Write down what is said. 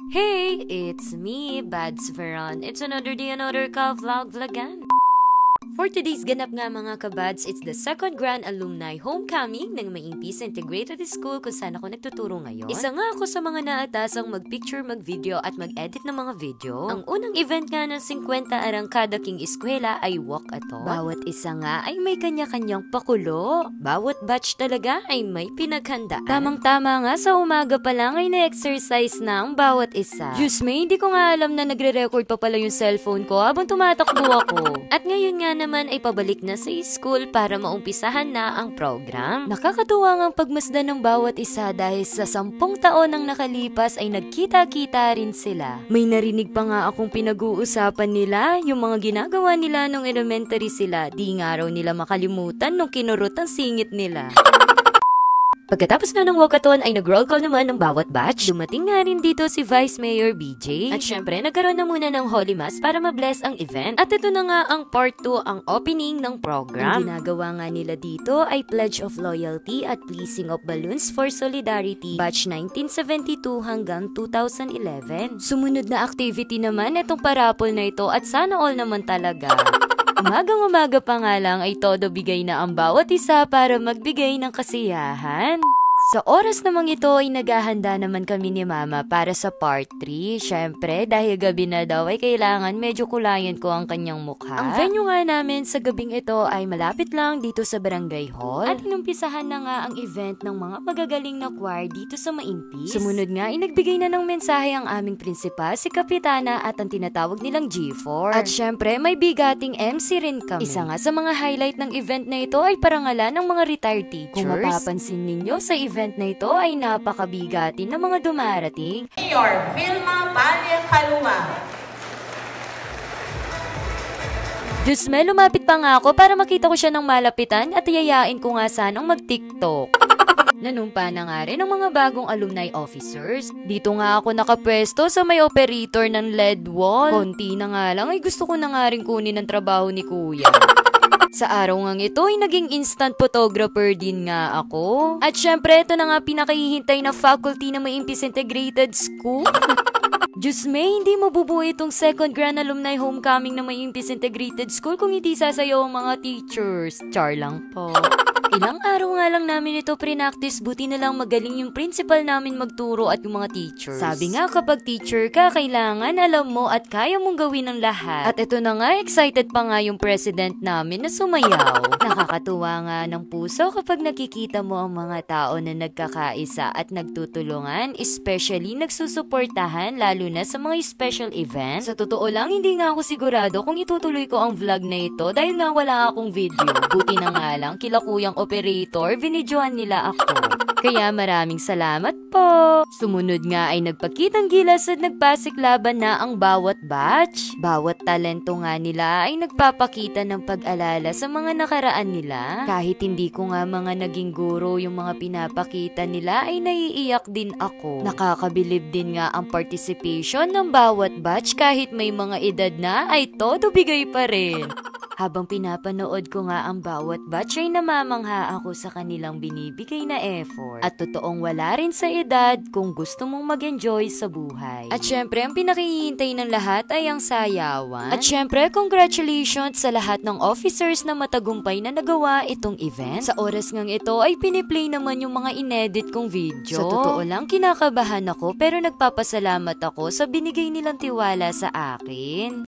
Hey, it's me, Bads Veron. It's another day, another ka-vlog vlogan. For today's ganap nga mga kabads, it's the second Grand Alumni Homecoming ng May Peace Integrated School kung saan ako nagtuturo ngayon. Isa nga ako sa mga naatasang mag-picture, mag-video at mag-edit ng mga video. Ang unang event nga ng 50 arangkada king eskwela ay walkathon. Bawat isa nga ay may kanya-kanyang pakulo. Bawat batch talaga ay may pinaghandaan. Tamang-tama nga sa umaga pa lang ay na-exercise na ang bawat isa. Diyos me, hindi ko nga alam na nagre-record pa pala yung cellphone ko habang tumatakbo ako. At ngayon nga naman ay pabalik na sa school para maumpisahan na ang program. Nakakatuwa ngang pagmasdan ng bawat isa dahil sa 10 taon nang nakalipas ay nagkita-kita rin sila. May narinig pa nga akong pinag-uusapan nila yung mga ginagawa nila nung elementary sila. Di nga raw nila makalimutan nung kinurot ang singit nila. Pagkatapos nga ng walkathon ay nag-roll call naman ng bawat batch. Dumating nga rin dito si Vice Mayor BJ. At syempre, nagkaroon na muna ng Holy Mass para ma-bless ang event. At ito na nga ang part 2, ang opening ng program. Ang ginagawa nga nila dito ay Pledge of Loyalty at Placing of Balloons for Solidarity batch 1972 hanggang 2011. Sumunod na activity naman itong parapol na ito at sana all naman talaga. Umagang-umaga pa nga lang ay todo bigay na ang bawat isa para magbigay ng kasiyahan. Sa oras namang ito ay naghahanda naman kami ni Mama para sa part 3. Syempre, dahil gabi na daw ay kailangan medyo kulayan ko ang kanyang mukha. Ang venue nga namin sa gabing ito ay malapit lang dito sa Barangay Hall. At inumpisahan na nga ang event ng mga magagaling na choir dito sa Maintis. Sumunod nga ay nagbigay na ng mensahe ang aming prinsipal, si Kapitana at ang tinatawag nilang G4. At syempre, may bigating MC rin kami. Isa nga sa mga highlight ng event na ito ay parangalan ng mga retired teachers. Kung mapapansin ninyo sa event na ito ay napakabigatin ng mga dumarating. Mayor Vilma Valle Caluma. Diyos me, lumapit pa nga ako para makita ko siya ng malapitan at yayain ko nga sanang mag-TikTok. Nanumpa na nga rin ang mga bagong alumni officers. Dito nga ako nakapwesto sa may operator ng LED wall. Konti na nga lang ay gusto ko na nga rin kunin ang trabaho ni Kuya. Sa araw ngang ito ay naging instant photographer din nga ako. At syempre, ito na nga pinakahihintay na faculty na May Peace Integrated School. Diyos me, hindi mabubuo itong second Grand Alumni Homecoming na May Peace Integrated School kung hindi sasayaw ang mga teachers. Char lang po. Ilang araw nga lang namin ito pre-practice, buti na lang magaling yung principal namin magturo at yung mga teachers. Sabi nga kapag teacher ka, kailangan alam mo at kaya mong gawin ang lahat. At ito na nga, excited pa nga yung president namin na sumayaw. Nakakatuwa nga ng puso kapag nakikita mo ang mga tao na nagkakaisa at nagtutulungan, especially nagsusuportahan lalo na sa mga special events. Sa totoo lang, hindi nga ako sigurado kung itutuloy ko ang vlog na ito dahil nga wala akong video. Buti na nga lang, kila kuyang operator, binidyohan nila ako. Kaya maraming salamat po. Sumunod nga ay nagpakitang gilas at nagpasiklaban na ang bawat batch. Bawat talento nga nila ay nagpapakita ng pag-alala sa mga nakaraan nila. Kahit hindi ko nga mga naging guro yung mga pinapakita nila ay naiiyak din ako. Nakakabilib din nga ang participation ng bawat batch kahit may mga edad na ay todo bigay pa rin. Habang pinapanood ko nga ang bawat batch ay namamangha ako sa kanilang binibigay na effort. At totoong wala rin sa edad kung gusto mong mag-enjoy sa buhay. At syempre, ang pinakihintay ng lahat ay ang sayawan. At syempre, congratulations sa lahat ng officers na matagumpay na nagawa itong event. Sa oras ngang ito ay piniplay naman yung mga inedit kong video. Sa totoo lang, kinakabahan ako pero nagpapasalamat ako sa binigay nilang tiwala sa akin.